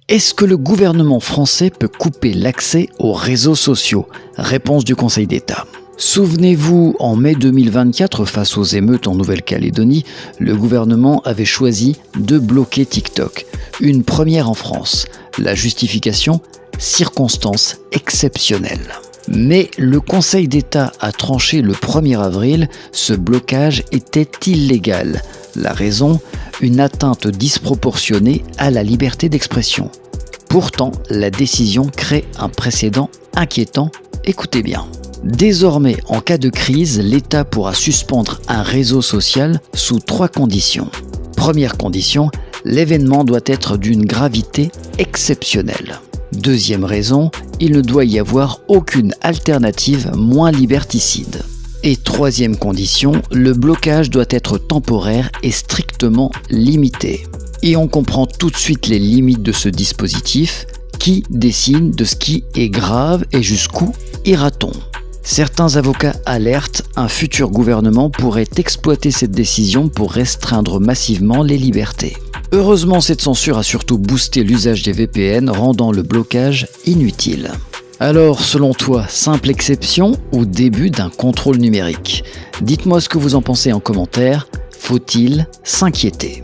Est-ce que le gouvernement français peut couper l'accès aux réseaux sociaux? Réponse du Conseil d'État. Souvenez-vous, en mai 2024, face aux émeutes en Nouvelle-Calédonie, le gouvernement avait choisi de bloquer TikTok. Une première en France. La justification? Circonstances exceptionnelles. Mais le Conseil d'État a tranché le 1er avril, ce blocage était illégal. La raison? Une atteinte disproportionnée à la liberté d'expression. Pourtant, la décision crée un précédent inquiétant. Écoutez bien. Désormais, en cas de crise, l'État pourra suspendre un réseau social sous 3 conditions. Première condition, l'événement doit être d'une gravité exceptionnelle. Deuxième raison, il ne doit y avoir aucune alternative moins liberticide. Et troisième condition, le blocage doit être temporaire et strictement limité. Et on comprend tout de suite les limites de ce dispositif. Qui décide de ce qui est grave et jusqu'où ira-t-on? Certains avocats alertent, un futur gouvernement pourrait exploiter cette décision pour restreindre massivement les libertés. Heureusement, cette censure a surtout boosté l'usage des VPN, rendant le blocage inutile. Alors, selon toi, simple exception ou début d'un contrôle numérique? Dites-moi ce que vous en pensez en commentaire. Faut-il s'inquiéter?